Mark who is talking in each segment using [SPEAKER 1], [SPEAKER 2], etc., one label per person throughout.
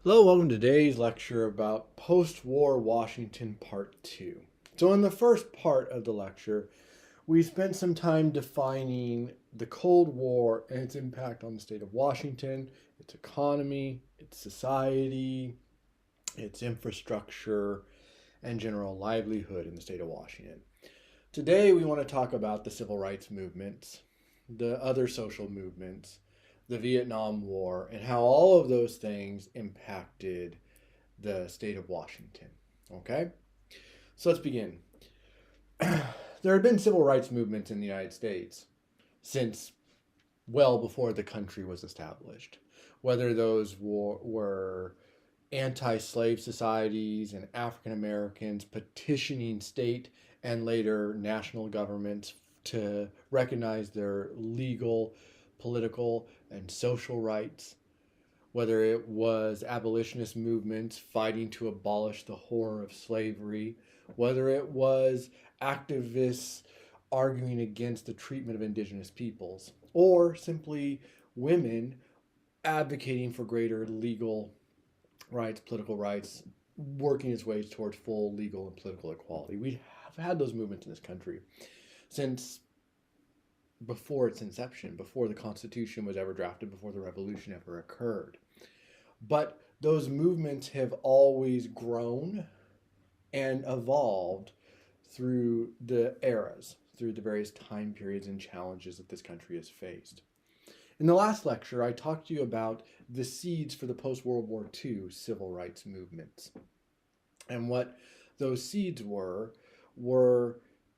[SPEAKER 1] Hello, welcome to today's lecture about post-war Washington Part 2. So in the first part of the lecture, we spent some time defining the Cold War and its impact on the state of Washington, its economy, its society, its infrastructure, and general livelihood in the state of Washington. Today we want to talk about the civil rights movements, the other social movements, the Vietnam War, and how all of those things impacted the state of Washington. Okay? So let's begin. There have been civil rights movements in the United States since well before the country was established. Whether those were anti slave societies and African Americans petitioning state and later national governments to recognize their legal, political, and social rights, whether it was abolitionist movements fighting to abolish the horror of slavery, whether it was activists arguing against the treatment of indigenous peoples, or simply women advocating for greater legal rights, political rights, working its way towards full legal and political equality. We have had those movements in this country since before its inception, before the Constitution was ever drafted, before the revolution ever occurred. But those movements have always grown and evolved through the eras, through the various time periods and challenges that this country has faced. In the last lecture, I talked to you about the seeds for the post World War II civil rights movements. And what those seeds were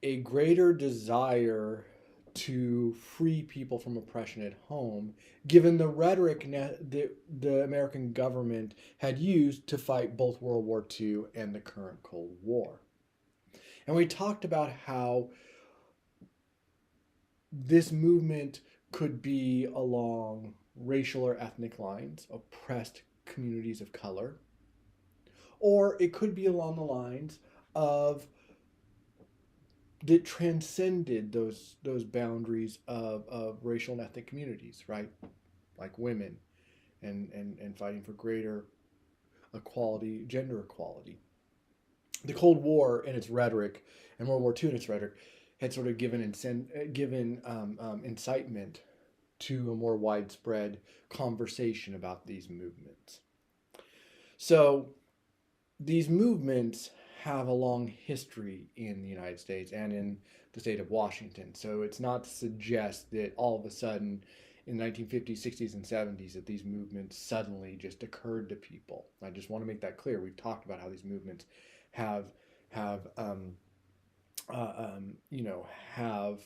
[SPEAKER 1] a greater desire to free people from oppression at home, given the rhetoric the American government had used to fight both World War II and the current Cold War. And we talked about how this movement could be along racial or ethnic lines, oppressed communities of color, or it could be along the lines of that transcended those boundaries of racial and ethnic communities, right? Like women and fighting for greater equality, gender equality. The Cold War and its rhetoric and World War II and its rhetoric had sort of given incitement to a more widespread conversation about these movements. So these movements have a long history in the United States and in the state of Washington. So it's not to suggest that all of a sudden in the 1950s, 60s, and 70s that these movements suddenly just occurred to people. I just want to make that clear. We've talked about how these movements have have have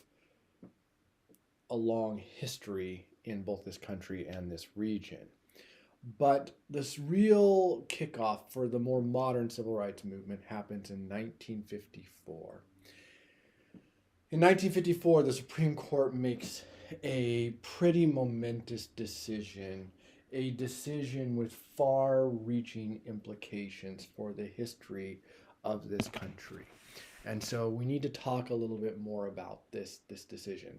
[SPEAKER 1] a long history in both this country and this region. But this real kickoff for the more modern civil rights movement happens in 1954. In 1954, the Supreme Court makes a pretty momentous decision, a decision with far reaching implications for the history of this country. And so we need to talk a little bit more about this decision.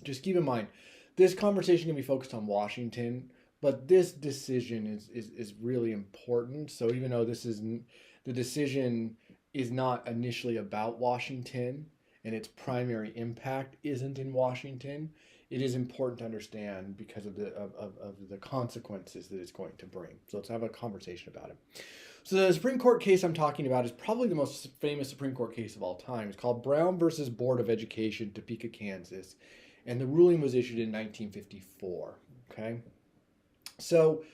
[SPEAKER 1] Just keep in mind, this conversation can be focused on Washington, but this decision is really important. So even though the decision is not initially about Washington and its primary impact isn't in Washington, it is important to understand because of the consequences that it's going to bring. So let's have a conversation about it. So the Supreme Court case I'm talking about is probably the most famous Supreme Court case of all time. It's called Brown versus Board of Education, Topeka, Kansas, and the ruling was issued in 1954. Okay, so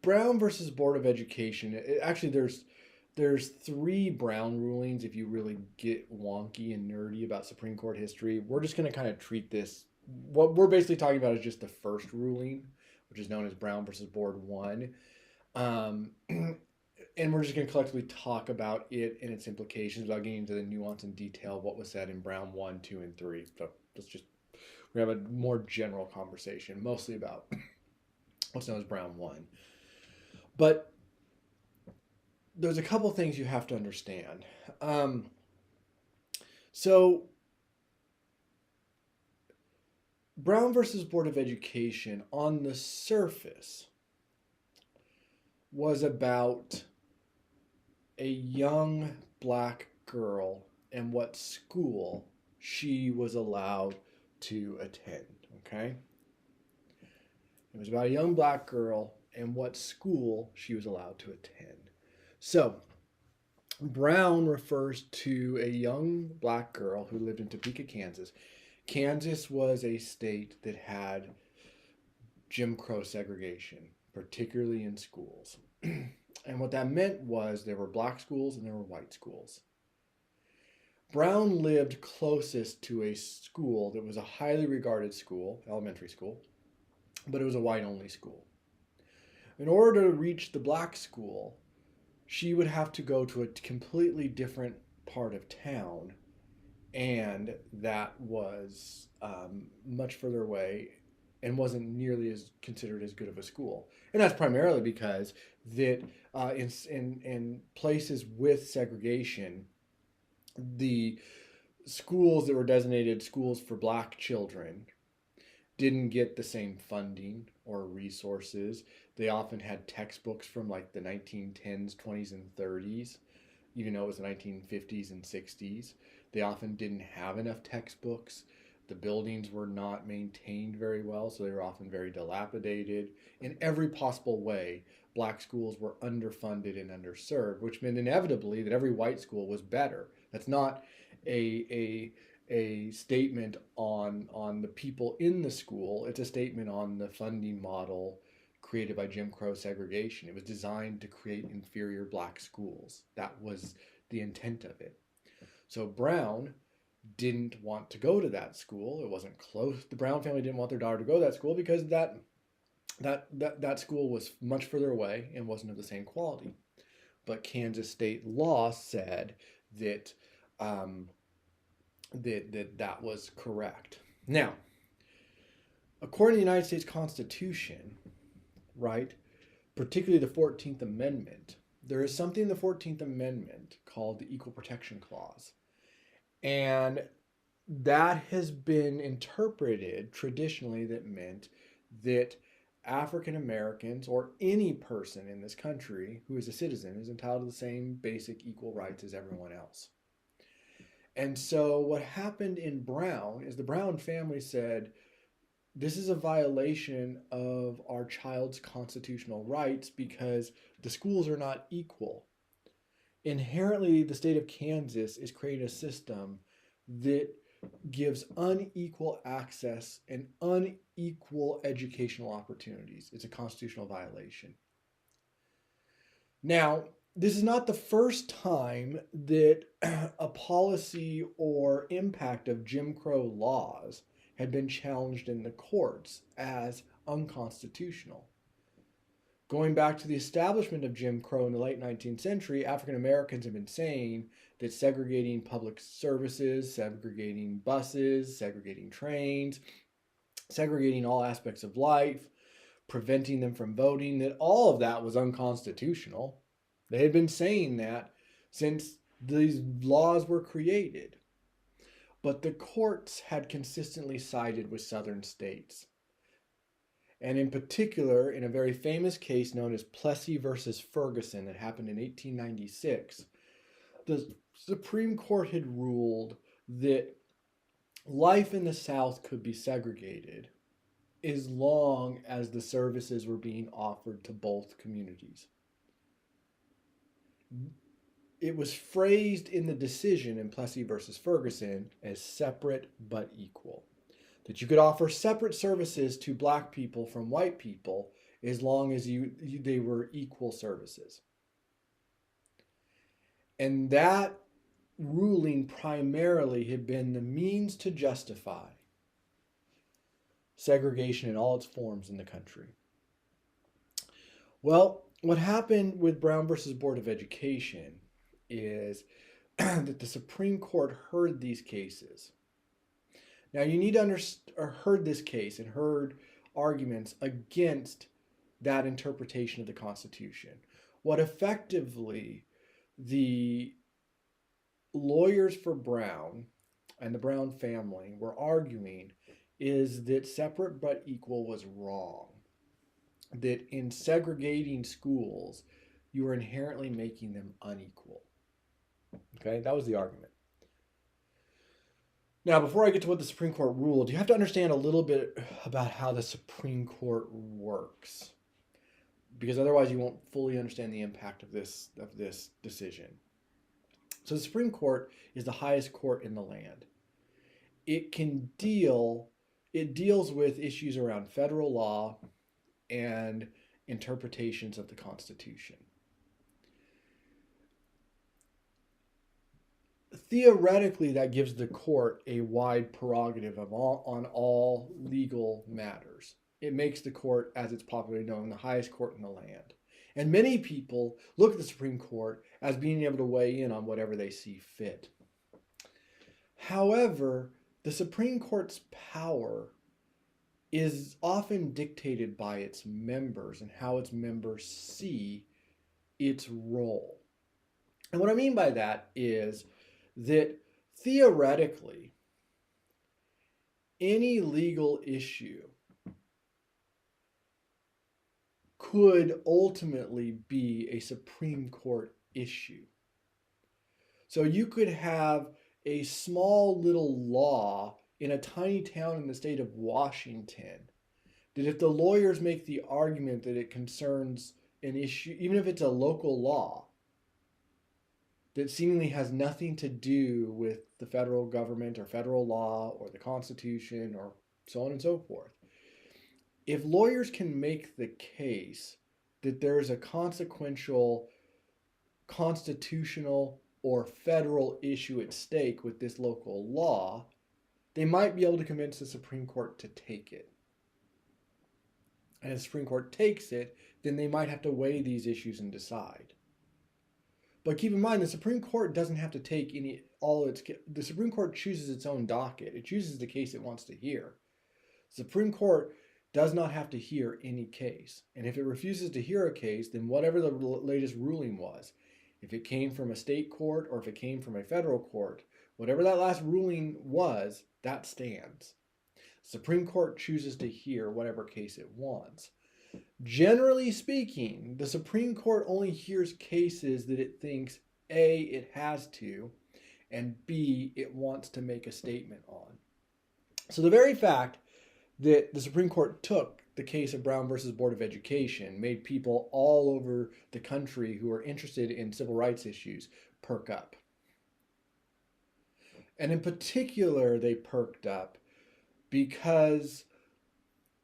[SPEAKER 1] Brown versus Board of Education. Actually, there's three Brown rulings. If you really get wonky and nerdy about Supreme Court history, we're just going to kind of treat this. What we're basically talking about is just the first ruling, which is known as Brown versus Board One. Um, and we're just going to collectively talk about it and its implications without getting into the nuance and detail of what was said in Brown 1, 2, and 3. So let's just, we have a more general conversation, mostly about what's known as Brown 1. But there's a couple things you have to understand. So Brown versus Board of Education on the surface was about a young black girl and what school she was allowed to attend. Okay? It was about a young black girl and what school she was allowed to attend. So, Brown refers to a young black girl who lived in Topeka, Kansas. Kansas was a state that had Jim Crow segregation, particularly in schools. And what that meant was there were black schools and there were white schools. Brown lived closest to a school that was a highly regarded school, elementary school, but it was a white-only school. In order to reach the black school, she would have to go to a completely different part of town, and that was much further away and wasn't nearly as considered as good of a school. And that's primarily because that in places with segregation, the schools that were designated schools for black children didn't get the same funding or resources. They often had textbooks from like the 1910s, 20s, and 30s, even though it was the 1950s and 60s. They often didn't have enough textbooks. The buildings were not maintained very well, so they were often very dilapidated. In every possible way, black schools were underfunded and underserved, which meant inevitably that every white school was better. That's not a statement on the people in the school. It's a statement on the funding model created by Jim Crow segregation. It was designed to create inferior black schools. That was the intent of it. So Brown didn't want to go to that school. It wasn't close. The Brown family didn't want their daughter to go to that school because that school was much further away and wasn't of the same quality. But Kansas state law said that that was correct. Now, according to the United States Constitution, right, particularly the 14th Amendment, there is something in the 14th Amendment called the Equal Protection Clause. And that has been interpreted traditionally that meant that African Americans or any person in this country who is a citizen is entitled to the same basic equal rights as everyone else. And so what happened in Brown is the Brown family said, this is a violation of our child's constitutional rights because the schools are not equal. Inherently, the state of Kansas is creating a system that gives unequal access and unequal educational opportunities. It's a constitutional violation. Now, this is not the first time that a policy or impact of Jim Crow laws had been challenged in the courts as unconstitutional. Going back to the establishment of Jim Crow in the late 19th century, African Americans have been saying that segregating public services, segregating buses, segregating trains, segregating all aspects of life, preventing them from voting, that all of that was unconstitutional. They had been saying that since these laws were created. But the courts had consistently sided with southern states. And in particular, in a very famous case known as Plessy versus Ferguson that happened in 1896, the Supreme Court had ruled that life in the South could be segregated as long as the services were being offered to both communities. It was phrased in the decision in Plessy versus Ferguson as separate but equal. That you could offer separate services to black people from white people as long as they were equal services. And that ruling primarily had been the means to justify segregation in all its forms in the country. Well, what happened with Brown versus Board of Education is that the Supreme Court heard these cases. Now, you need to heard this case and heard arguments against that interpretation of the Constitution. What effectively the lawyers for Brown and the Brown family were arguing is that separate but equal was wrong. That in segregating schools, you were inherently making them unequal. Okay, that was the argument. Now, before I get to what the Supreme Court ruled, you have to understand a little bit about how the Supreme Court works, because otherwise you won't fully understand the impact of this decision. So the Supreme Court is the highest court in the land. It deals with issues around federal law and interpretations of the Constitution. Theoretically, that gives the court a wide prerogative on all legal matters. It makes the court, as it's popularly known, the highest court in the land. And many people look at the Supreme Court as being able to weigh in on whatever they see fit. However, the Supreme Court's power is often dictated by its members and how its members see its role. And what I mean by that is that theoretically, any legal issue could ultimately be a Supreme Court issue. So you could have a small little law in a tiny town in the state of Washington that if the lawyers make the argument that it concerns an issue, even if it's a local law, that seemingly has nothing to do with the federal government or federal law or the Constitution or so on and so forth. If lawyers can make the case that there's a consequential constitutional or federal issue at stake with this local law, they might be able to convince the Supreme Court to take it. And if the Supreme Court takes it, then they might have to weigh these issues and decide. But keep in mind, the Supreme Court doesn't have to take the Supreme Court chooses its own docket. It chooses the case it wants to hear. The Supreme Court does not have to hear any case. And if it refuses to hear a case, then whatever the latest ruling was, if it came from a state court or if it came from a federal court, whatever that last ruling was, that stands. The Supreme Court chooses to hear whatever case it wants. Generally speaking, the Supreme Court only hears cases that it thinks A, it has to, and B, it wants to make a statement on. So the very fact that the Supreme Court took the case of Brown versus Board of Education made people all over the country who are interested in civil rights issues perk up. And in particular, they perked up because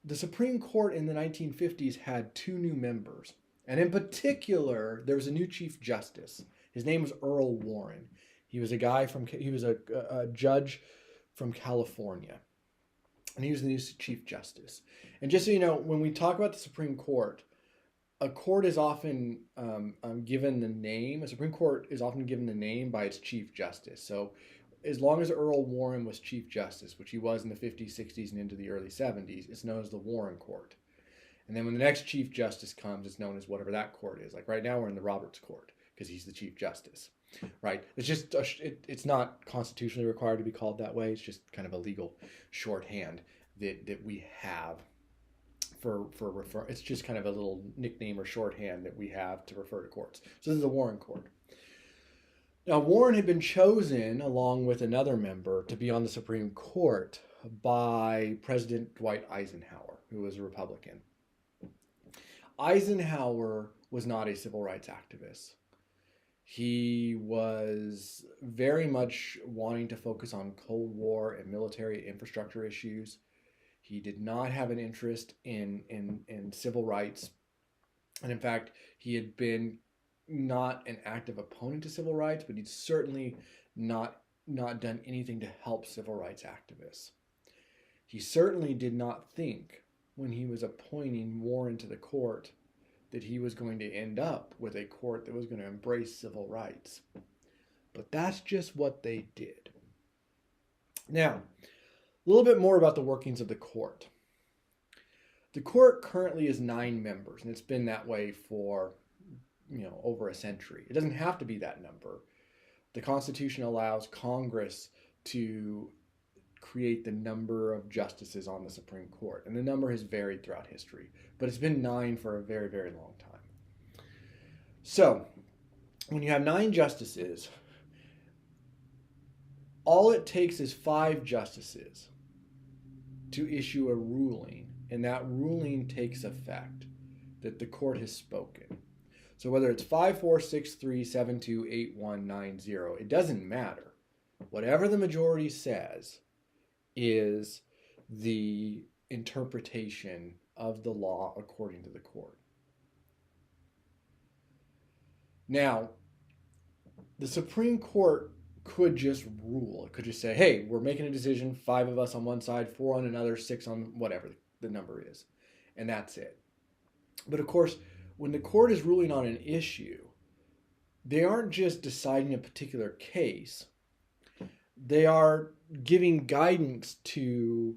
[SPEAKER 1] the Supreme Court in the 1950s had two new members. And in particular, there was a new Chief Justice. His name was Earl Warren. He was a judge from California. And he was the new Chief Justice. And just so you know, when we talk about the Supreme Court, a court is often given the name. A Supreme Court is often given the name by its Chief Justice. So as long as Earl Warren was Chief Justice, which he was in the 50s, 60s, and into the early 70s, it's known as the Warren Court. And then when the next Chief Justice comes, it's known as whatever that court is. Like right now, we're in the Roberts Court because he's the Chief Justice, right? It's just it's not constitutionally required to be called that way. It's just kind of a legal shorthand that we have for refer. It's just kind of a little nickname or shorthand that we have to refer to courts. So this is the Warren Court. Now, Warren had been chosen, along with another member, to be on the Supreme Court by President Dwight Eisenhower, who was a Republican. Eisenhower was not a civil rights activist. He was very much wanting to focus on Cold War and military infrastructure issues. He did not have an interest in civil rights. And in fact, he had been not an active opponent to civil rights, but he'd certainly not done anything to help civil rights activists. He certainly did not think when he was appointing Warren to the court that he was going to end up with a court that was going to embrace civil rights. But that's just what they did. Now, a little bit more about the workings of the court. The court currently is 9 members, and it's been that way for over a century. It doesn't have to be that number. The Constitution allows Congress to create the number of justices on the Supreme Court. And the number has varied throughout history, but it's been 9 for a very, very long time. So, when you have 9 justices, all it takes is 5 justices to issue a ruling, and that ruling takes effect, that the court has spoken. So whether it's 5, 4, 6, 3, 7, 2, 8, 1, 9, 0, it doesn't matter. Whatever the majority says is the interpretation of the law according to the court. Now, the Supreme Court could just rule. It could just say, hey, we're making a decision, 5 of us on one side, 4 on another, 6 on whatever the number is. And that's it. But of course, when the court is ruling on an issue, they aren't just deciding a particular case. They are giving guidance to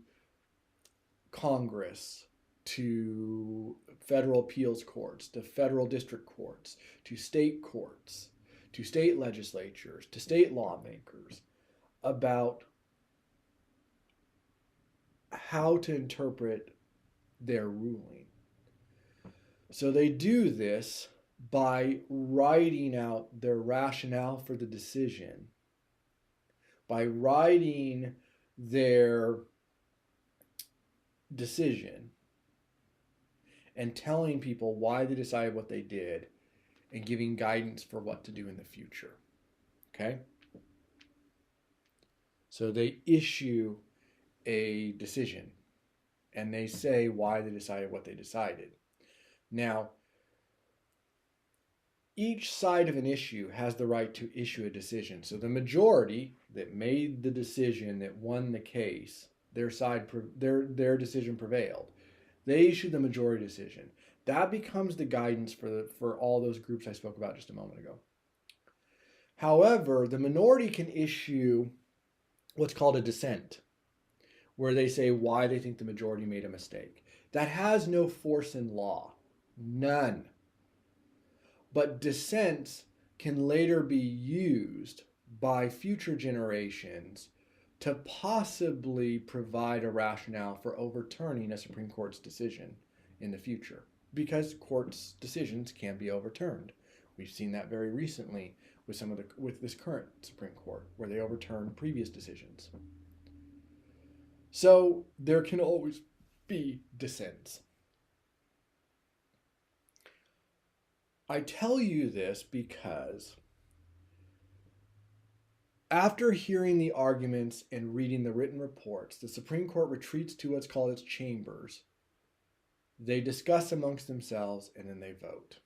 [SPEAKER 1] Congress, to federal appeals courts, to federal district courts, to state courts, to state legislatures, to state lawmakers about how to interpret their ruling. So they do this by writing out their rationale for the decision, by writing their decision and telling people why they decided what they did and giving guidance for what to do in the future. Okay? So they issue a decision and they say why they decided what they decided. Now, each side of an issue has the right to issue a decision. So the majority that made the decision that won the case, their decision prevailed. They issued the majority decision. That becomes the guidance for all those groups I spoke about just a moment ago. However, the minority can issue what's called a dissent, where they say why they think the majority made a mistake. That has no force in law. None. But dissents can later be used by future generations to possibly provide a rationale for overturning a Supreme Court's decision in the future, because courts' decisions can be overturned. We've seen that very recently with this current Supreme Court, where they overturned previous decisions. So there can always be dissents. I tell you this because after hearing the arguments and reading the written reports, the Supreme Court retreats to what's called its chambers. They discuss amongst themselves and then they vote.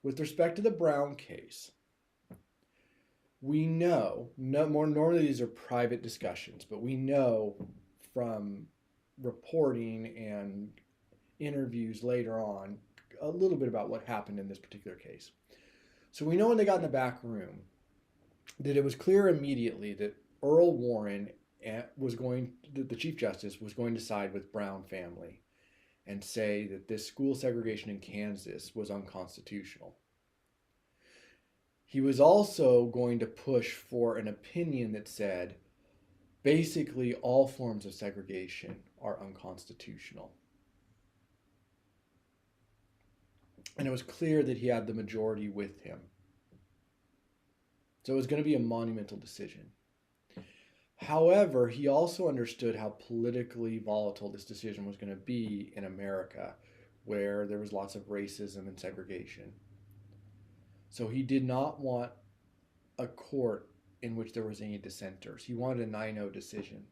[SPEAKER 1] With respect to the Brown case, we know, normally these are private discussions, but we know from reporting and interviews later on a little bit about what happened in this particular case. So we know when they got in the back room that it was clear immediately that Earl Warren the Chief Justice was going to side with Brown family and say that this school segregation in Kansas was unconstitutional. He was also going to push for an opinion that said basically all forms of segregation are unconstitutional. And it was clear that he had the majority with him. So it was going to be a monumental decision. However, he also understood how politically volatile this decision was going to be in America, where there was lots of racism and segregation. So he did not want a court in which there was any dissenters. He wanted a 9-0 decision.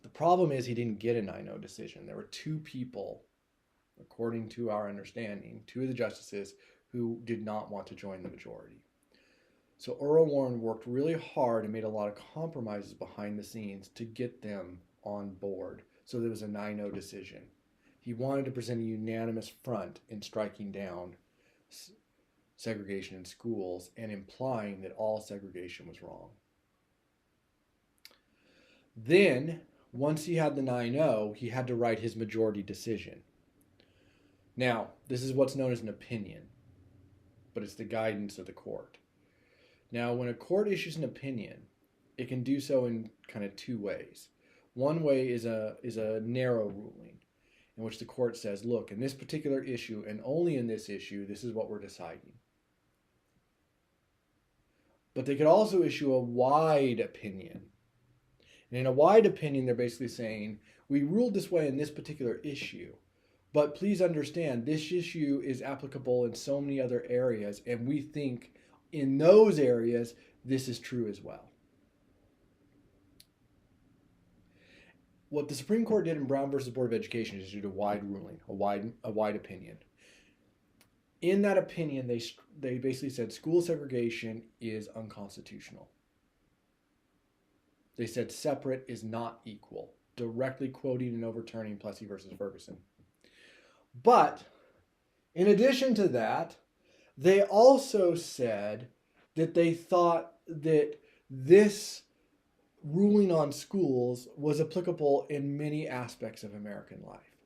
[SPEAKER 1] The problem is he didn't get a 9-0 decision. There were 2 people, according to our understanding, 2 of the justices who did not want to join the majority. So Earl Warren worked really hard and made a lot of compromises behind the scenes to get them on board. So there was a 9-0 decision. He wanted to present a unanimous front in striking down segregation in schools and implying that all segregation was wrong. Then, once he had the 9-0, he had to write his majority decision. Now, this is what's known as an opinion, but it's the guidance of the court. Now, when a court issues an opinion, it can do so in kind of two ways. One way is a narrow ruling in which the court says, look, in this particular issue and only in this issue, this is what we're deciding. But they could also issue a wide opinion. And in a wide opinion, they're basically saying, we ruled this way in this particular issue, but please understand this issue is applicable in so many other areas, and we think in those areas this is true as well. What the Supreme Court did in Brown versus Board of Education is issued a wide ruling, a wide opinion. In that opinion, they basically said school segregation is unconstitutional. They said separate is not equal, directly quoting and overturning Plessy versus Ferguson. But in addition to that, they also said that they thought that this ruling on schools was applicable in many aspects of American life.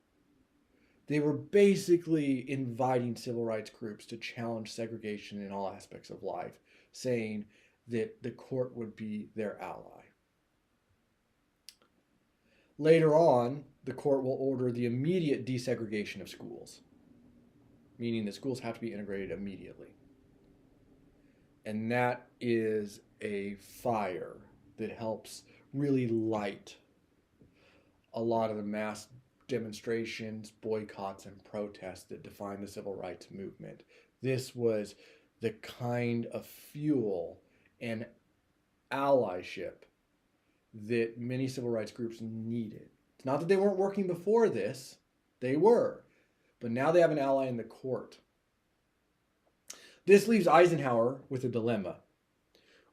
[SPEAKER 1] They were basically inviting civil rights groups to challenge segregation in all aspects of life, saying that the court would be their ally. Later on, the court will order the immediate desegregation of schools, meaning that schools have to be integrated immediately. And that is a fire that helps really light a lot of the mass demonstrations, boycotts, and protests that define the civil rights movement. This was the kind of fuel and allyship that many civil rights groups needed. It's not that they weren't working before this, they were, but now they have an ally in the court. This leaves Eisenhower with a dilemma,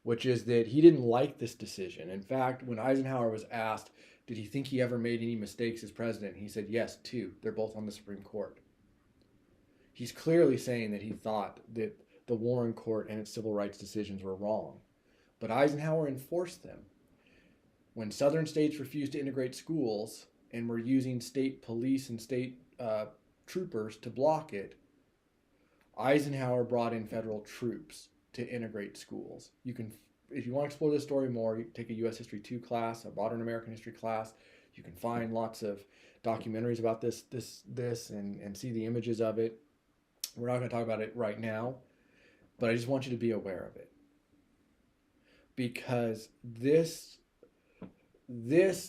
[SPEAKER 1] which is that he didn't like this decision. In fact, when Eisenhower was asked, did he think he ever made any mistakes as president, he said, yes, two. They're both on the Supreme Court. He's clearly saying that he thought that the Warren Court and its civil rights decisions were wrong. But Eisenhower enforced them. When southern states refused to integrate schools and were using state police and state troopers to block it, Eisenhower brought in federal troops to integrate schools. You can, if you want to explore this story more, you can take a U.S. History 2 class, a Modern American History class. You can find lots of documentaries about this and see the images of it. We're not going to talk about it right now, but I just want you to be aware of it. Because this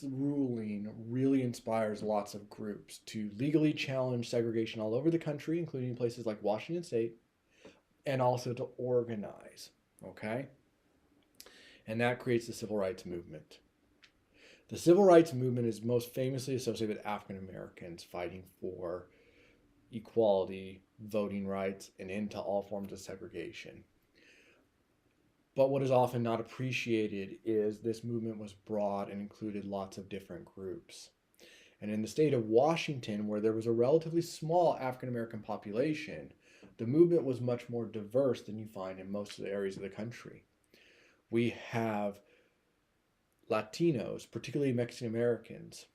[SPEAKER 1] ruling really inspires lots of groups to legally challenge segregation all over the country, including places like Washington State, and also to organize, okay? And that creates the civil rights movement. The civil rights movement is most famously associated with African Americans fighting for equality, voting rights, and end to all forms of segregation. But what is often not appreciated is this movement was broad and included lots of different groups. And in the state of Washington, where there was a relatively small African American population, the movement was much more diverse than you find in most of the areas of the country. We have Latinos, particularly Mexican Americans,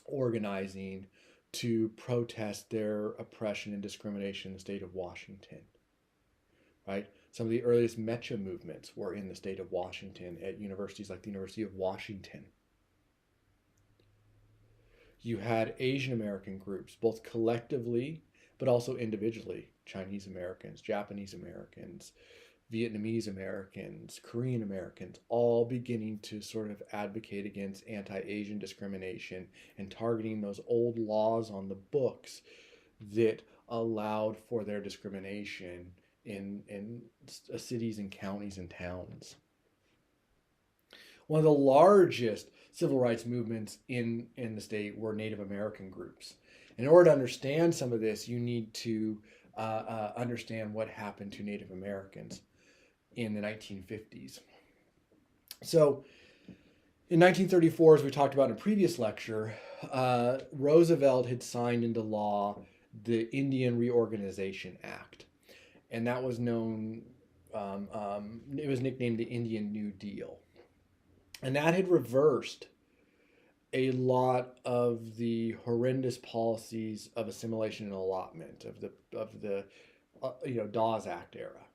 [SPEAKER 1] organizing to protest their oppression and discrimination in the state of Washington, right? Some of the earliest Mecha movements were in the state of Washington at universities like the University of Washington. You had Asian American groups, both collectively, but also individually. Chinese Americans, Japanese Americans, Vietnamese Americans, Korean Americans, all beginning to sort of advocate against anti-Asian discrimination and targeting those old laws on the books that allowed for their discrimination in cities and counties and towns. One of the largest civil rights movements in the state were Native American groups. In order to understand some of this, you need to understand what happened to Native Americans in the 1950s. So in 1934, as we talked about in a previous lecture, Roosevelt had signed into law the Indian Reorganization Act. And that was known, it was nicknamed the Indian New Deal. And that had reversed a lot of the horrendous policies of assimilation and allotment of the Dawes Act era.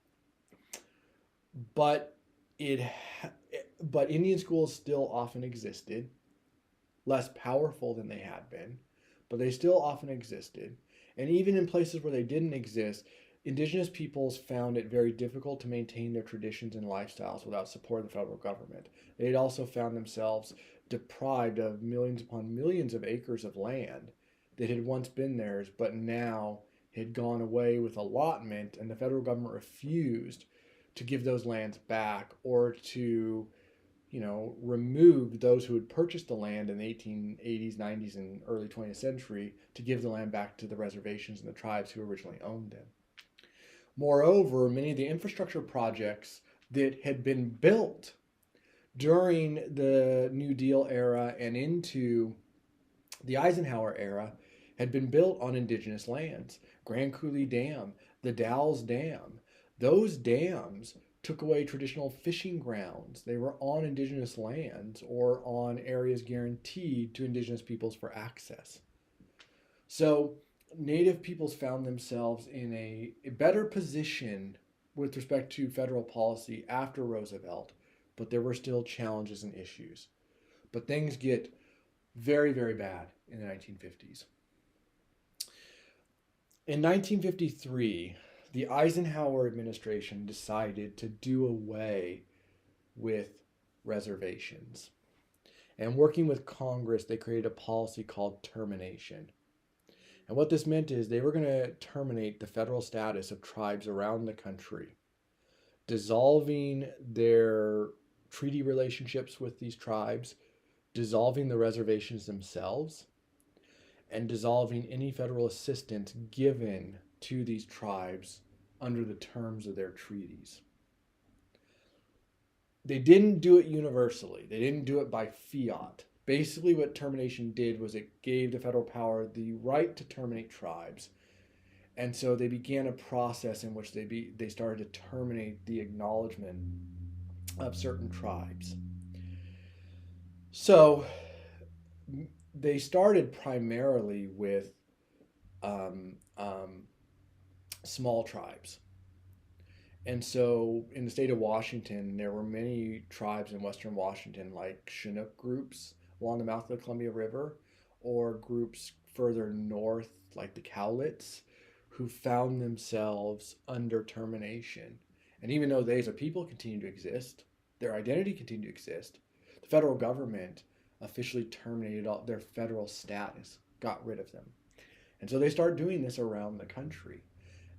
[SPEAKER 1] But But Indian schools still often existed, less powerful than they had been, but they still often existed. And even in places where they didn't exist, indigenous peoples found it very difficult to maintain their traditions and lifestyles without support of the federal government. They had also found themselves deprived of millions upon millions of acres of land that had once been theirs, but now had gone away with allotment, and the federal government refused to give those lands back or to removed those who had purchased the land in the 1880s, 90s, and early 20th century to give the land back to the reservations and the tribes who originally owned them. Moreover, many of the infrastructure projects that had been built during the New Deal era and into the Eisenhower era had been built on indigenous lands. Grand Coulee Dam, the Dalles Dam, those dams took away traditional fishing grounds. They were on indigenous lands or on areas guaranteed to indigenous peoples for access. So Native peoples found themselves in a better position with respect to federal policy after Roosevelt, but there were still challenges and issues. But things get very, very bad in the 1950s. In 1953, the Eisenhower administration decided to do away with reservations. And working with Congress, they created a policy called termination. And what this meant is they were going to terminate the federal status of tribes around the country, dissolving their treaty relationships with these tribes, dissolving the reservations themselves, and dissolving any federal assistance given to these tribes under the terms of their treaties. They didn't do it universally. They didn't do it by fiat. Basically, what termination did was it gave the federal power the right to terminate tribes. And so they began a process in which they started to terminate the acknowledgement of certain tribes. So they started primarily with small tribes. And so in the state of Washington, there were many tribes in Western Washington, like Chinook groups along the mouth of the Columbia River, or groups further north, like the Cowlitz, who found themselves under termination. And even though they as a people continue to exist, their identity continued to exist, the federal government officially terminated all their federal status, got rid of them. And so they start doing this around the country.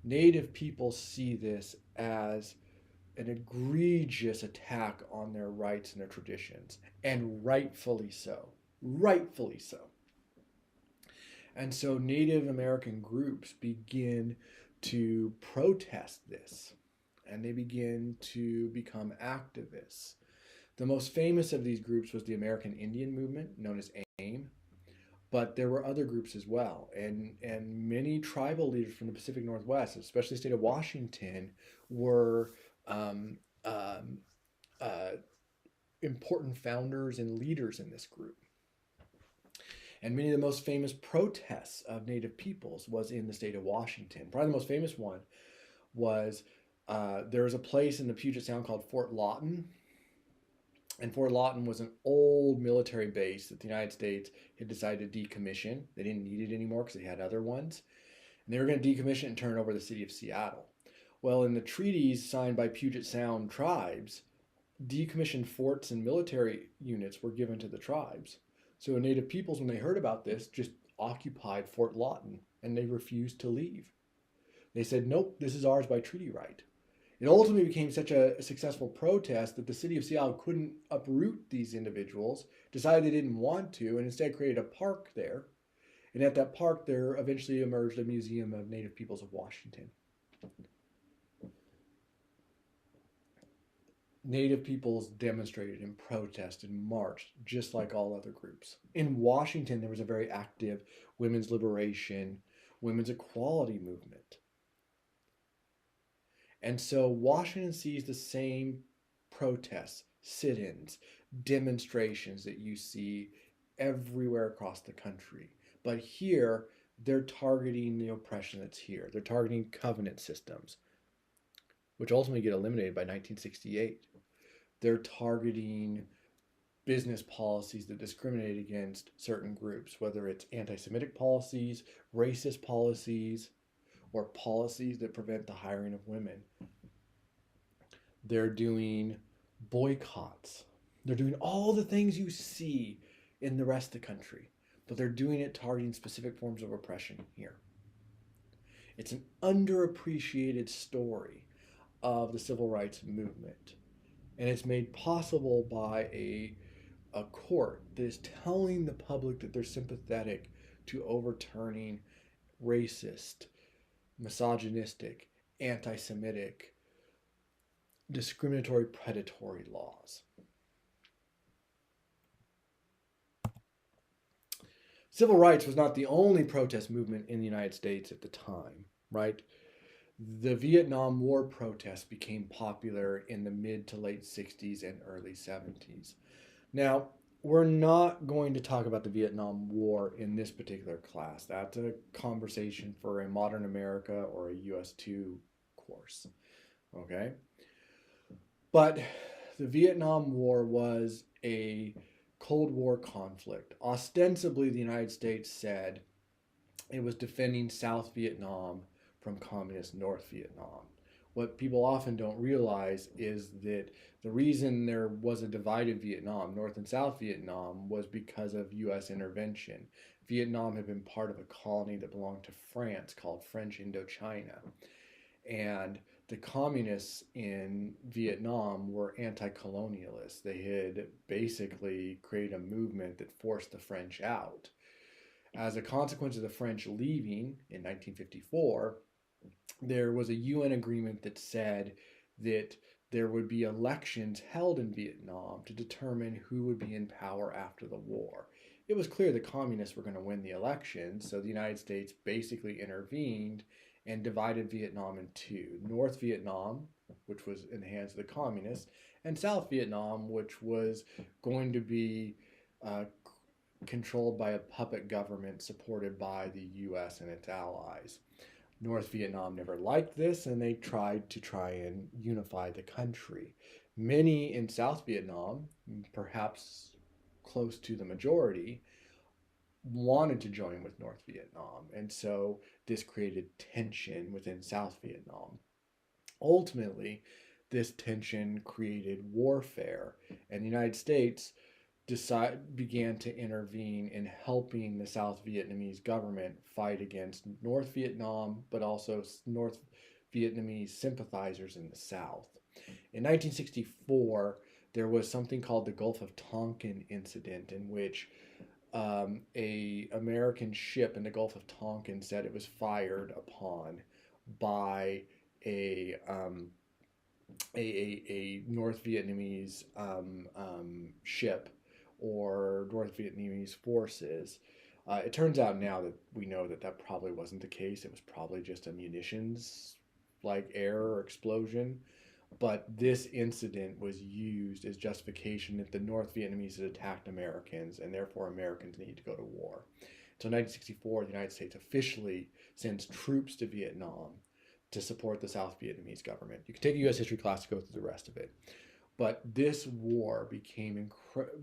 [SPEAKER 1] Native people see this as an egregious attack on their rights and their traditions, and rightfully so. Rightfully so. And so Native American groups begin to protest this, and they begin to become activists. The most famous of these groups was the American Indian Movement, known as AIM, but there were other groups as well. And many tribal leaders from the Pacific Northwest, especially the state of Washington, were important founders and leaders in this group. And many of the most famous protests of Native peoples was in the state of Washington. Probably the most famous one was there was a place in the Puget Sound called Fort Lawton. And Fort Lawton was an old military base that the United States had decided to decommission. They didn't need it anymore because they had other ones. And they were going to decommission it and turn it over to the city of Seattle. Well, in the treaties signed by Puget Sound tribes, decommissioned forts and military units were given to the tribes. So Native peoples, when they heard about this, just occupied Fort Lawton, and they refused to leave. They said, nope, this is ours by treaty right. It ultimately became such a successful protest that the city of Seattle couldn't uproot these individuals, decided they didn't want to, and instead created a park there. And at that park, there eventually emerged a Museum of Native Peoples of Washington. Native peoples demonstrated and protested and marched just like all other groups. In Washington, there was a very active women's liberation, women's equality movement. And so Washington sees the same protests, sit-ins, demonstrations that you see everywhere across the country. But here, they're targeting the oppression that's here. They're targeting covenant systems, which ultimately get eliminated by 1968. they're targeting business policies that discriminate against certain groups, whether it's anti-Semitic policies, racist policies, or policies that prevent the hiring of women. They're doing boycotts. They're doing all the things you see in the rest of the country, but they're doing it targeting specific forms of oppression here. It's an underappreciated story of the civil rights movement, and it's made possible by a court that is telling the public that they're sympathetic to overturning racist, misogynistic, anti-Semitic, discriminatory, predatory laws. Civil rights was not the only protest movement in the United States at the time, right? The Vietnam War protests became popular in the mid to late 60s and early 70s. Now, we're not going to talk about the Vietnam War in this particular class. That's a conversation for a Modern America or a US 2 course, okay? But the Vietnam War was a Cold War conflict. Ostensibly, the United States said it was defending South Vietnam from communist North Vietnam. What people often don't realize is that the reason there was a divided Vietnam, North and South Vietnam, was because of U.S. intervention. Vietnam had been part of a colony that belonged to France called French Indochina. And the communists in Vietnam were anti-colonialists. They had basically created a movement that forced the French out. As a consequence of the French leaving in 1954, there was a UN agreement that said that there would be elections held in Vietnam to determine who would be in power after the war. It was clear the communists were going to win the elections, so the United States basically intervened and divided Vietnam in two. North Vietnam, which was in the hands of the communists, and South Vietnam, which was going to be controlled by a puppet government supported by the US and its allies. North Vietnam never liked this, and they tried and unify the country. Many in South Vietnam, perhaps close to the majority, wanted to join with North Vietnam, and so this created tension within South Vietnam. Ultimately, this tension created warfare, and the United States began to intervene in helping the South Vietnamese government fight against North Vietnam, but also North Vietnamese sympathizers in the South. In 1964, there was something called the Gulf of Tonkin incident, in which a American ship in the Gulf of Tonkin said it was fired upon by a North Vietnamese ship or North Vietnamese forces. It turns out now that we know that that probably wasn't the case. It was probably just a munitions like error or explosion. But this incident was used as justification that the North Vietnamese had attacked Americans and therefore Americans needed to go to war. So in 1964, the United States officially sends troops to Vietnam to support the South Vietnamese government. You can take a U.S. history class to go through the rest of it. But this war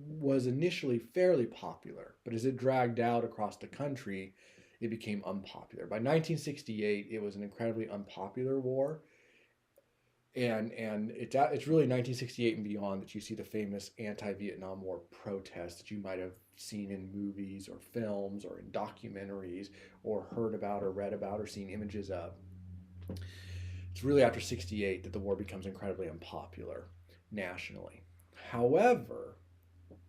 [SPEAKER 1] was initially fairly popular, but as it dragged out across the country, it became unpopular. By 1968, it was an incredibly unpopular war. And it's really 1968 and beyond that you see the famous anti-Vietnam War protests that you might have seen in movies or films or in documentaries or heard about or read about or seen images of. It's really after 68 that the war becomes incredibly unpopular nationally. However,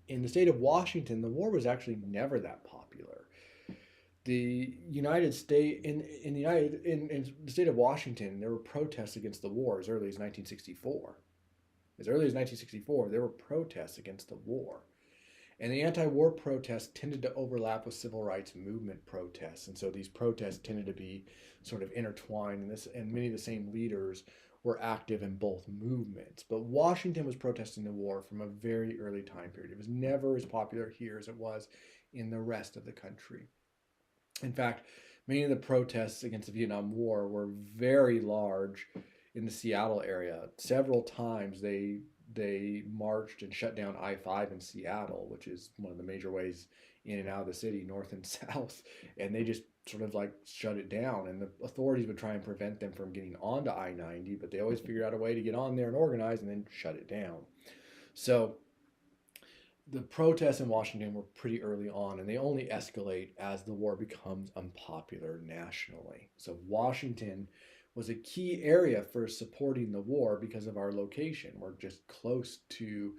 [SPEAKER 1] in the state of Washington, the war was actually never that popular. The United States in the state of Washington, there were protests against the war as early as 1964. As early as 1964, there were protests against the war. And the anti-war protests tended to overlap with civil rights movement protests. And so these protests tended to be sort of intertwined, and many of the same leaders were active in both movements. But Washington was protesting the war from a very early time period. It was never as popular here as it was in the rest of the country. In fact, many of the protests against the Vietnam War were very large in the Seattle area. Several times they they marched and shut down I-5 in Seattle, which is one of the major ways in and out of the city, north and south. And they just sort of like shut it down. And the authorities would try and prevent them from getting onto I-90, but they always figured out a way to get on there and organize and then shut it down. So the protests in Washington were pretty early on, and they only escalate as the war becomes unpopular nationally. So Washington was a key area for supporting the war because of our location. We're just close to,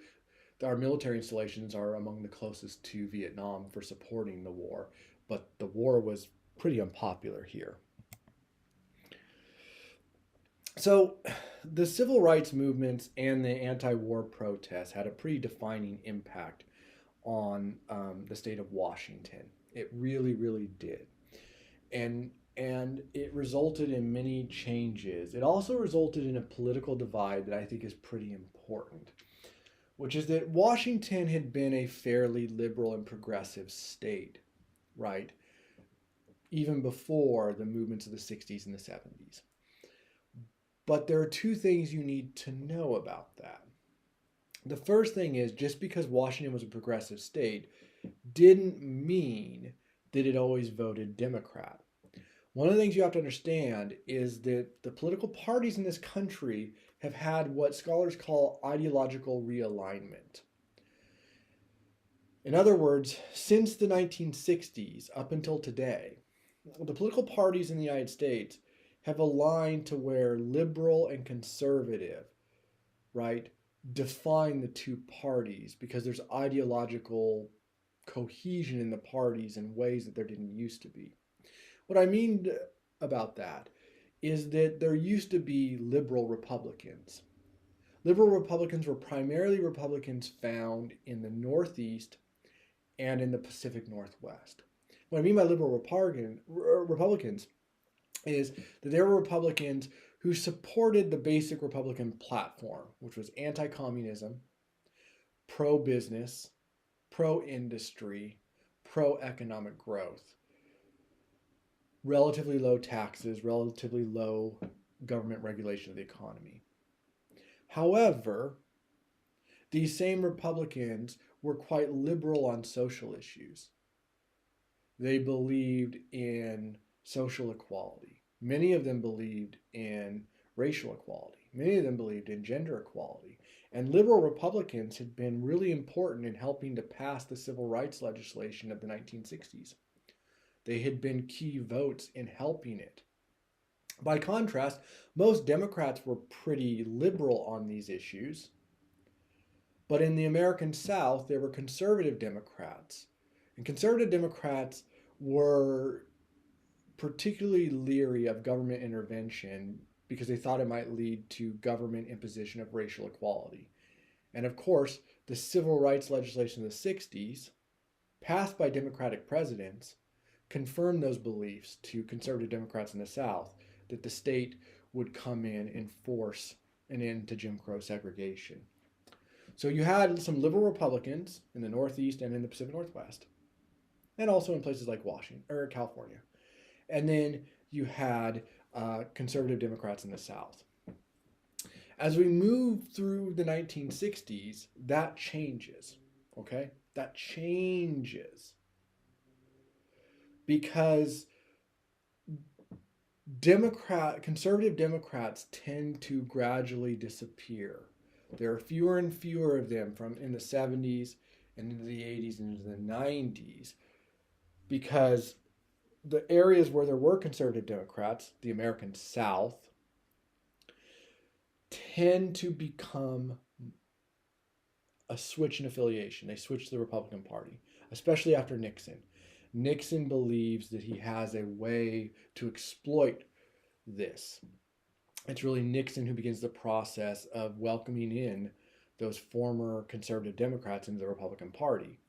[SPEAKER 1] our military installations are among the closest to Vietnam for supporting the war, but the war was pretty unpopular here. So the civil rights movements and the anti-war protests had a pretty defining impact on the state of Washington. It really, really did. And it resulted in many changes. It also resulted in a political divide that I think is pretty important, which is that Washington had been a fairly liberal and progressive state, right? Even before the movements of the 60s and the 70s. But there are two things you need to know about that. The first thing is, just because Washington was a progressive state didn't mean that it always voted Democrat. One of the things you have to understand is that the political parties in this country have had what scholars call ideological realignment. In other words, since the 1960s up until today, the political parties in the United States have aligned to where liberal and conservative, right, define the two parties because there's ideological cohesion in the parties in ways that there didn't used to be. What I mean about that is that there used to be liberal Republicans. Liberal Republicans were primarily Republicans found in the Northeast and in the Pacific Northwest. What I mean by liberal Republicans is that there were Republicans who supported the basic Republican platform, which was anti-communism, pro-business, pro-industry, pro-economic growth, relatively low taxes, relatively low government regulation of the economy. However, these same Republicans were quite liberal on social issues. They believed in social equality. Many of them believed in racial equality. Many of them believed in gender equality. And liberal Republicans had been really important in helping to pass the civil rights legislation of the 1960s. They had been key votes in helping it. By contrast, most Democrats were pretty liberal on these issues. But in the American South, there were conservative Democrats. And conservative Democrats were particularly leery of government intervention because they thought it might lead to government imposition of racial equality. And of course, the civil rights legislation of the 60s, passed by Democratic presidents, confirmed those beliefs to conservative Democrats in the South that the state would come in and force an end to Jim Crow segregation. So you had some liberal Republicans in the Northeast and in the Pacific Northwest, and also in places like Washington or California. And then you had conservative Democrats in the South. As we move through the 1960s, that changes, okay? That changes because conservative Democrats tend to gradually disappear. There are fewer and fewer of them from in the 70s and into the 80s and into the 90s because the areas where there were conservative Democrats, the American South, tend to become a switch in affiliation. They switch to the Republican Party, especially after Nixon. Nixon believes that he has a way to exploit this. It's really Nixon who begins the process of welcoming in those former conservative Democrats into the Republican Party.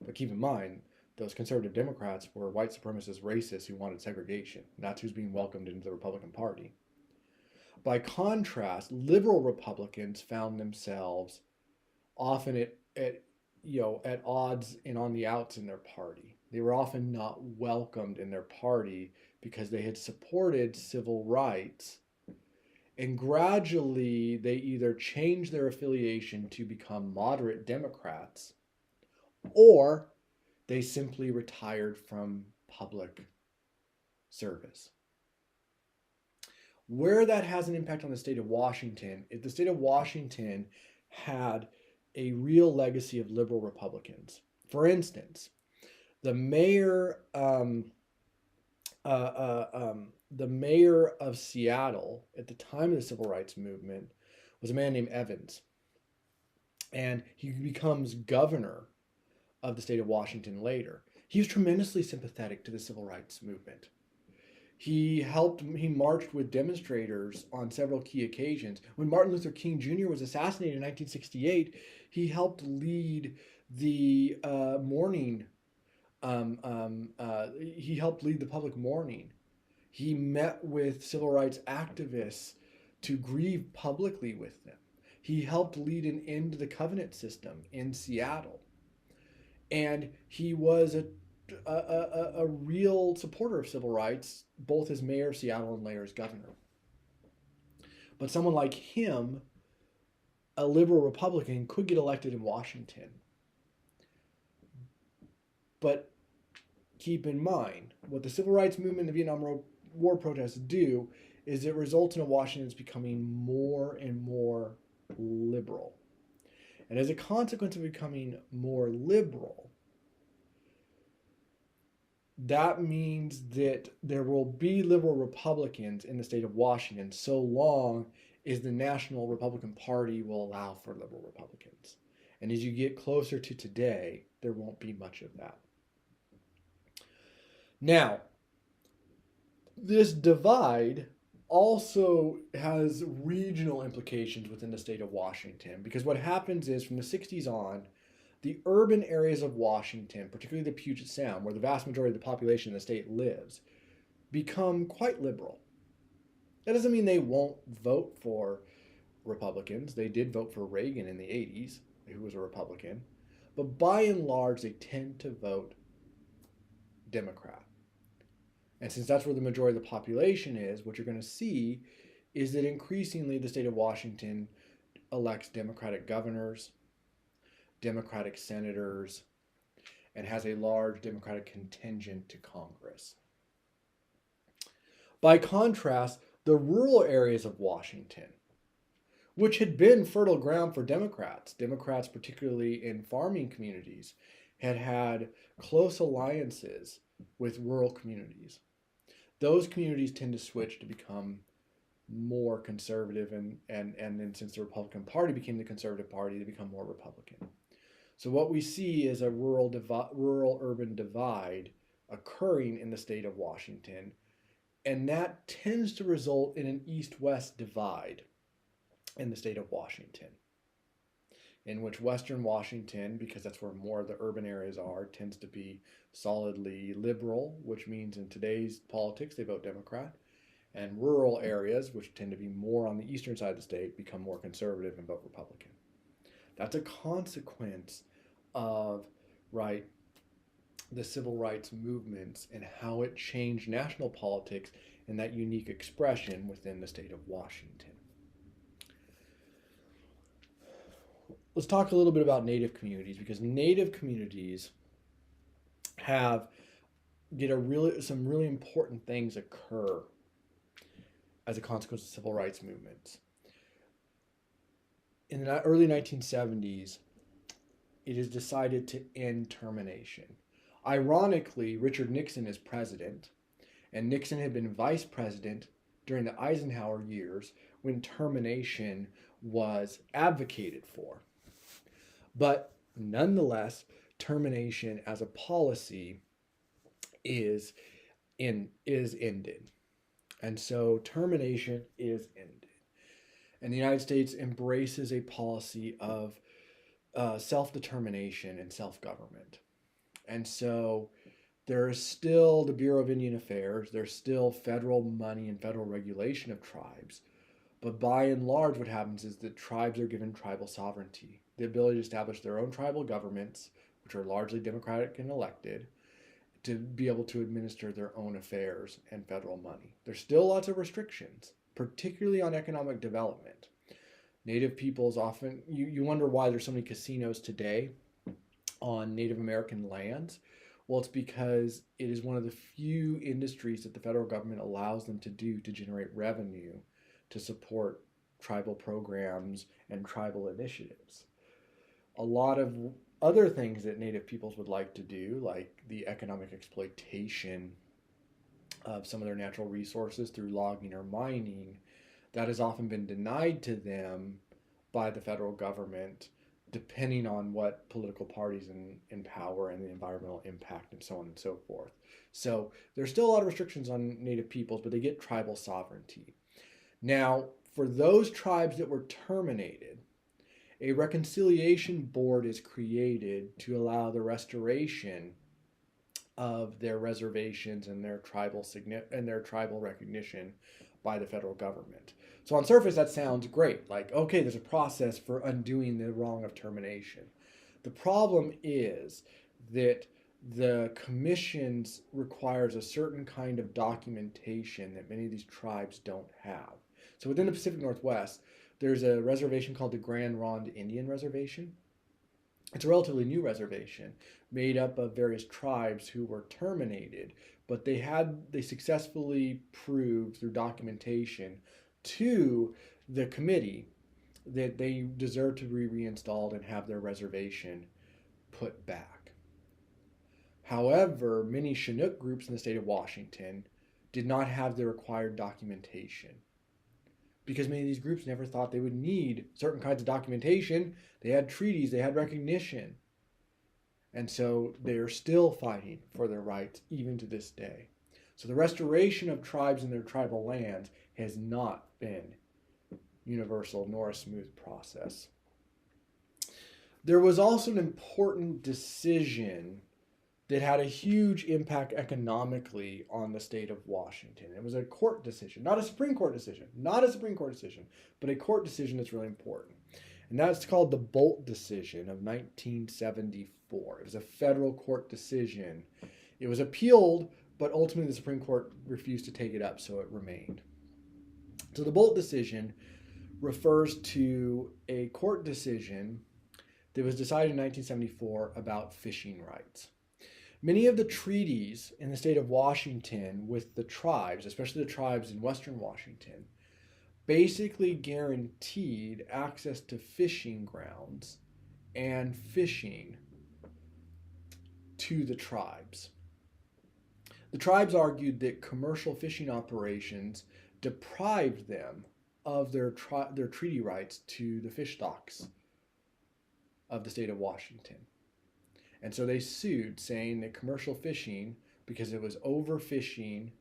[SPEAKER 1] But keep in mind, those conservative Democrats were white supremacist racists who wanted segregation. That's who's being welcomed into the Republican Party. By contrast, liberal Republicans found themselves often at odds and on the outs in their party. They were often not welcomed in their party because they had supported civil rights And gradually, they either changed their affiliation to become moderate Democrats, or they simply retired from public service. Where that has an impact on the state of Washington, if the state of Washington had a real legacy of liberal Republicans. For instance, the mayor, the mayor of Seattle at the time of the Civil Rights Movement was a man named Evans, and he becomes governor of the state of Washington later. He was tremendously sympathetic to the Civil Rights Movement. He marched with demonstrators on several key occasions. When Martin Luther King Jr. was assassinated in 1968, he helped lead the mourning. He helped lead the public mourning. He met with civil rights activists to grieve publicly with them. He helped lead an end to the covenant system in Seattle. And he was a real supporter of civil rights, both as mayor of Seattle and later as governor. But someone like him, a liberal Republican, could get elected in Washington. But keep in mind, what the civil rights movement and the Vietnam War protests do is it results in Washington's becoming more and more liberal. And as a consequence of becoming more liberal, that means that there will be liberal Republicans in the state of Washington so long as the National Republican Party will allow for liberal Republicans. And as you get closer to today, there won't be much of that. Now, this divide also has regional implications within the state of Washington, because what happens is from the 60s on, the urban areas of Washington, particularly the Puget Sound, where the vast majority of the population in the state lives, become quite liberal. That doesn't mean they won't vote for Republicans. They did vote for Reagan in the 80s, who was a Republican. But by and large, they tend to vote Democrat. And since that's where the majority of the population is, what you're going to see is that increasingly the state of Washington elects Democratic governors, Democratic senators, and has a large Democratic contingent to Congress. By contrast, the rural areas of Washington, which had been fertile ground for Democrats, particularly in farming communities, had had close alliances with rural communities. Those communities tend to switch to become more conservative, and then since the Republican Party became the conservative party, they become more Republican. So what we see is a rural-urban divide occurring in the state of Washington, and that tends to result in an east-west divide in the state of Washington, in which Western Washington, because that's where more of the urban areas are, tends to be solidly liberal, which means in today's politics they vote Democrat, and rural areas, which tend to be more on the eastern side of the state, become more conservative and vote Republican. That's a consequence of, the civil rights movements and how it changed national politics and that unique expression within the state of Washington. Let's talk a little bit about Native communities, because Native communities some really important things occur as a consequence of civil rights movements. In the early 1970s, it is decided to end termination. Ironically, Richard Nixon is president, and Nixon had been vice president during the Eisenhower years when termination was advocated for. But nonetheless, termination as a policy is ended. And so termination is ended. And the United States embraces a policy of self-determination and self-government. And so there is still the Bureau of Indian Affairs, there's still federal money and federal regulation of tribes. But by and large, what happens is that tribes are given tribal sovereignty, the ability to establish their own tribal governments, which are largely democratic and elected, to be able to administer their own affairs and federal money. There's still lots of restrictions, particularly on economic development. Native peoples often, you wonder why there's so many casinos today on Native American lands. Well, it's because it is one of the few industries that the federal government allows them to do to generate revenue to support tribal programs and tribal initiatives. A lot of other things that Native peoples would like to do, like the economic exploitation of some of their natural resources through logging or mining, that has often been denied to them by the federal government, depending on what political parties in power and the environmental impact and so on and so forth. So there's still a lot of restrictions on Native peoples, but they get tribal sovereignty. Now, for those tribes that were terminated, a reconciliation board is created to allow the restoration of their reservations and their tribal recognition by the federal government. So on surface that sounds great. Like, okay, there's a process for undoing the wrong of termination. The problem is that the commissions requires a certain kind of documentation that many of these tribes don't have. So within the Pacific Northwest, there's a reservation called the Grand Ronde Indian Reservation. It's a relatively new reservation made up of various tribes who were terminated, but they successfully proved through documentation to the committee that they deserve to be reinstalled and have their reservation put back. However, many Chinook groups in the state of Washington did not have the required documentation, because many of these groups never thought they would need certain kinds of documentation. They had treaties, they had recognition. And so they're still fighting for their rights even to this day. So the restoration of tribes in their tribal lands has not been universal nor a smooth process. There was also an important decision that had a huge impact economically on the state of Washington. It was a court decision, not a Supreme Court decision, but a court decision that's really important. And that's called the Boldt decision of 1974. It was a federal court decision. It was appealed, but ultimately the Supreme Court refused to take it up, so it remained. So the Boldt decision refers to a court decision that was decided in 1974 about fishing rights. Many of the treaties in the state of Washington with the tribes, especially the tribes in western Washington, basically guaranteed access to fishing grounds and fishing to the tribes. The tribes argued that commercial fishing operations deprived them of their treaty rights to the fish stocks of the state of Washington. And so they sued, saying that commercial fishing, because it was overfishing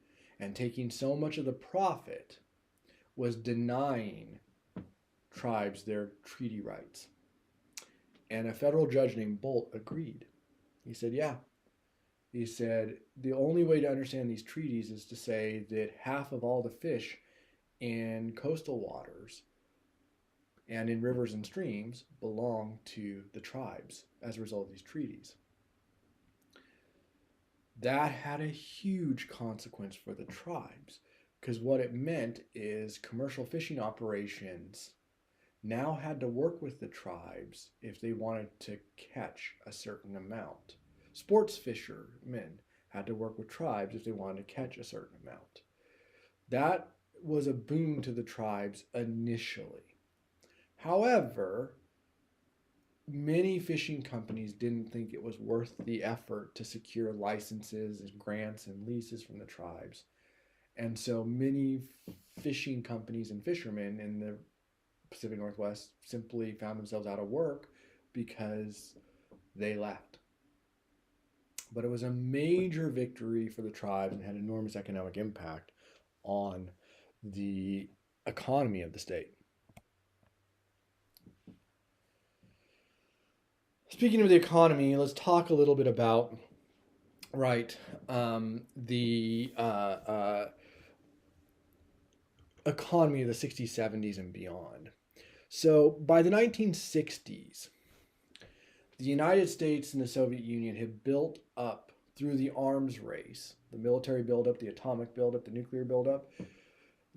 [SPEAKER 1] and taking so much of the profit, was denying tribes their treaty rights. And a federal judge named Boldt agreed. He said, yeah. He said, the only way to understand these treaties is to say that half of all the fish in coastal waters and in rivers and streams belong to the tribes as a result of these treaties. That had a huge consequence for the tribes, because what it meant is commercial fishing operations now had to work with the tribes if they wanted to catch a certain amount. Sports fishermen had to work with tribes if they wanted to catch a certain amount. That was a boon to the tribes initially. However, many fishing companies didn't think it was worth the effort to secure licenses and grants and leases from the tribes. And so many fishing companies and fishermen in the Pacific Northwest simply found themselves out of work because they left. But it was a major victory for the tribes and had enormous economic impact on the economy of the state. Speaking of the economy, let's talk a little bit about the economy of the 60s, 70s, and beyond. So by the 1960s, the United States and the Soviet Union had built up through the arms race, the military buildup, the atomic buildup, the nuclear buildup.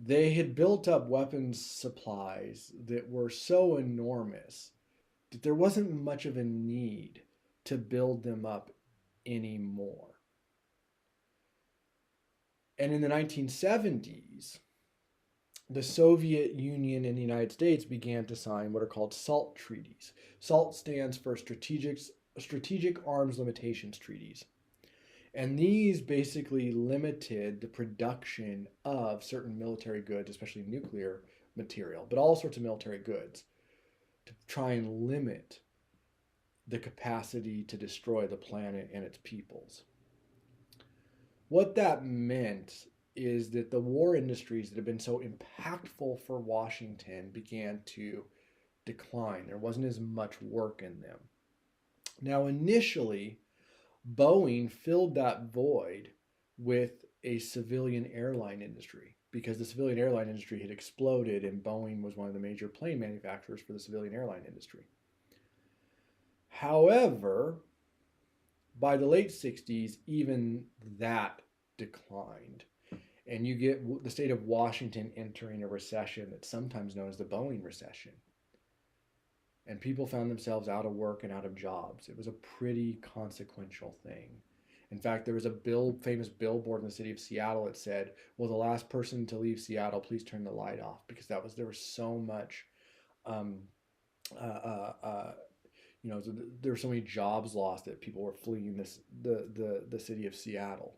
[SPEAKER 1] They had built up weapons supplies that were so enormous that there wasn't much of a need to build them up anymore. And in the 1970s, the Soviet Union and the United States began to sign what are called SALT treaties. SALT stands for Strategic Arms Limitations Treaties. And these basically limited the production of certain military goods, especially nuclear material, but all sorts of military goods, to try and limit the capacity to destroy the planet and its peoples. What that meant is that the war industries that have been so impactful for Washington began to decline. There wasn't as much work in them. Now, initially, Boeing filled that void with a civilian airline industry because the civilian airline industry had exploded and Boeing was one of the major plane manufacturers for the civilian airline industry. However, by the late 60s, even that declined. And you get the state of Washington entering a recession that's sometimes known as the Boeing recession. And people found themselves out of work and out of jobs. It was a pretty consequential thing. In fact, there was a famous billboard in the city of Seattle that said, "Well, the last person to leave Seattle, please turn the light off," because there was so much, uh, uh, uh, there were so many jobs lost that people were fleeing the city of Seattle.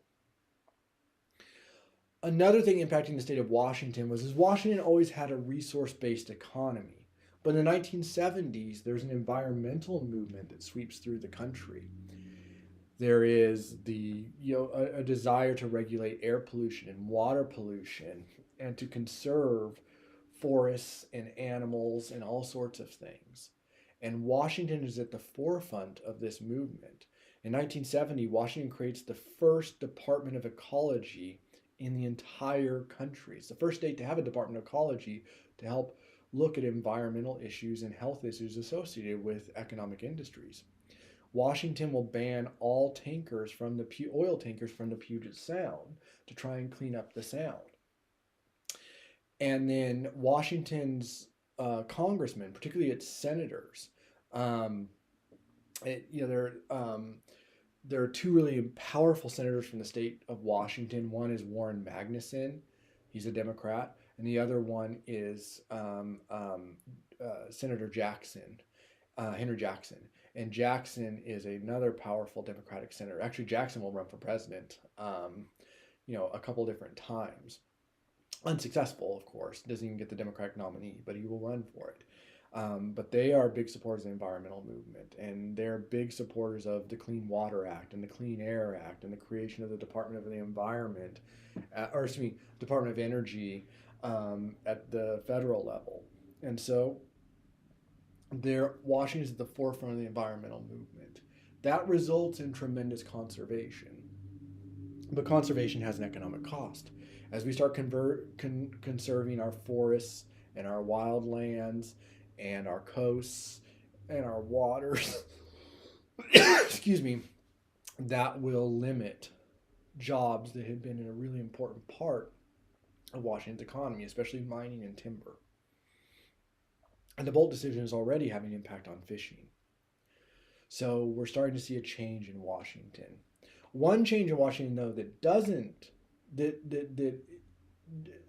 [SPEAKER 1] Another thing impacting the state of Washington was Washington always had a resource-based economy. But in the 1970s, there's an environmental movement that sweeps through the country. There is a desire to regulate air pollution and water pollution and to conserve forests and animals and all sorts of things. And Washington is at the forefront of this movement. In 1970, Washington creates the first Department of Ecology in the entire country. It's the first state to have a Department of Ecology to help look at environmental issues and health issues associated with economic industries. Washington will ban all oil tankers from the Puget Sound to try and clean up the sound. And then Washington's congressmen, particularly its senators, there are two really powerful senators from the state of Washington. One is Warren Magnuson, he's a Democrat, and the other one is Senator Jackson, Henry Jackson. And Jackson is another powerful Democratic senator. Actually, Jackson will run for president, a couple different times. Unsuccessful, of course. Doesn't even get the Democratic nominee, but he will run for it. But they are big supporters of the environmental movement, and they're big supporters of the Clean Water Act and the Clean Air Act and the creation of the Department of the Environment, Department of Energy at the federal level. And so Washington is at the forefront of the environmental movement. That results in tremendous conservation. But conservation has an economic cost. As we start conserving our forests and our wildlands and our coasts and our waters, excuse me, that will limit jobs that had been in a really important part of Washington's economy, especially mining and timber. And the Bolt decision is already having an impact on fishing. So we're starting to see a change in Washington. One change in Washington, though,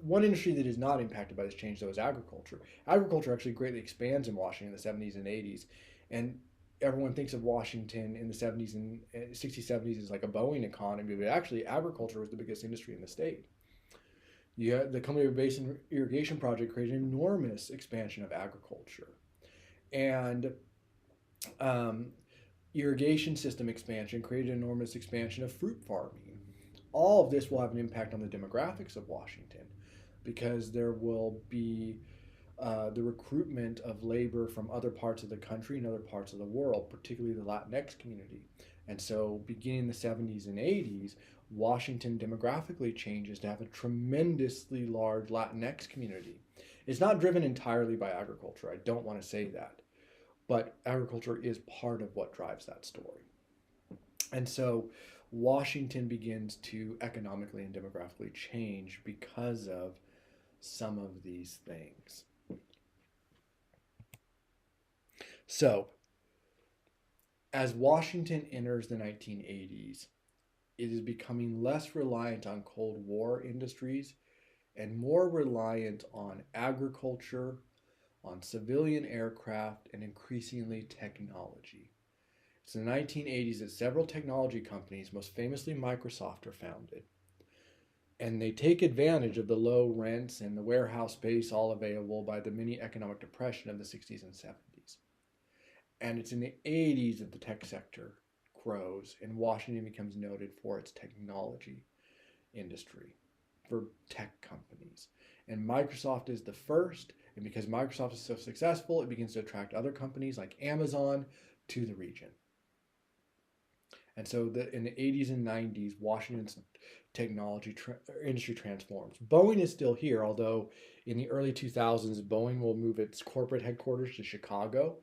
[SPEAKER 1] one industry that is not impacted by this change, though, is agriculture. Agriculture actually greatly expands in Washington in the 70s and 80s. And everyone thinks of Washington in the 70s and 60s, 70s as like a Boeing economy, but actually agriculture was the biggest industry in the state. The Columbia Basin Irrigation Project created an enormous expansion of agriculture. And irrigation system expansion created an enormous expansion of fruit farming. All of this will have an impact on the demographics of Washington because there will be the recruitment of labor from other parts of the country and other parts of the world, particularly the Latinx community. And so beginning in the 70s and 80s, Washington demographically changes to have a tremendously large Latinx community. It's not driven entirely by agriculture. I don't want to say that. But agriculture is part of what drives that story. And so Washington begins to economically and demographically change because of some of these things. So, as Washington enters the 1980s, it is becoming less reliant on Cold War industries and more reliant on agriculture, on civilian aircraft, and increasingly technology. It's in the 1980s that several technology companies, most famously Microsoft, are founded. And they take advantage of the low rents and the warehouse space all available by the mini economic depression of the 60s and 70s. And it's in the 80s that the tech sector grows and Washington becomes noted for its technology industry, for tech companies. And Microsoft is the first, and because Microsoft is so successful, it begins to attract other companies like Amazon to the region. And so in the 80s and 90s, Washington's technology industry transforms. Boeing is still here, although in the early 2000s, Boeing will move its corporate headquarters to Chicago,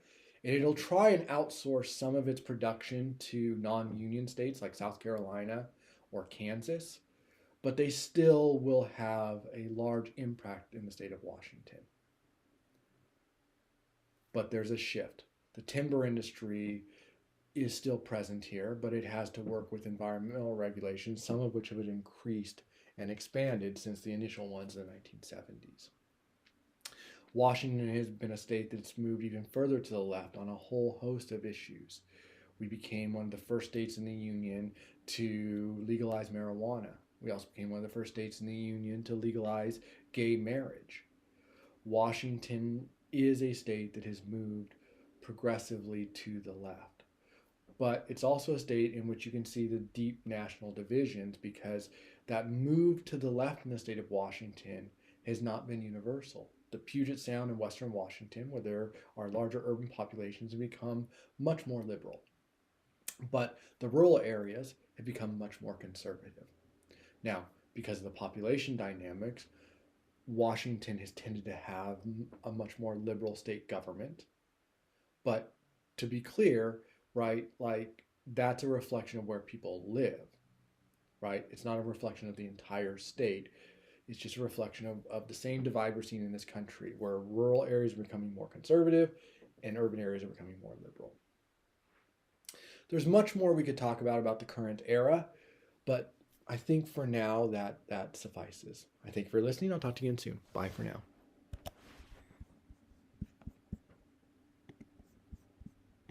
[SPEAKER 1] and it'll try and outsource some of its production to non-union states like South Carolina or Kansas, but they still will have a large impact in the state of Washington. But there's a shift. The timber industry is still present here, but it has to work with environmental regulations, some of which have increased and expanded since the initial ones in the 1970s. Washington has been a state that's moved even further to the left on a whole host of issues. We became one of the first states in the Union to legalize marijuana. We also became one of the first states in the Union to legalize gay marriage. Washington is a state that has moved progressively to the left. But it's also a state in which you can see the deep national divisions because that move to the left in the state of Washington has not been universal. The Puget Sound and Western Washington, where there are larger urban populations, have become much more liberal. But the rural areas have become much more conservative. Now, because of the population dynamics, Washington has tended to have a much more liberal state government. But to be clear, right, like that's a reflection of where people live, right? It's not a reflection of the entire state. It's just a reflection of the same divide we're seeing in this country, where rural areas are becoming more conservative and urban areas are becoming more liberal. There's much more we could talk about the current era, but I think for now that suffices. I thank you for listening. I'll talk to you again soon. Bye for now.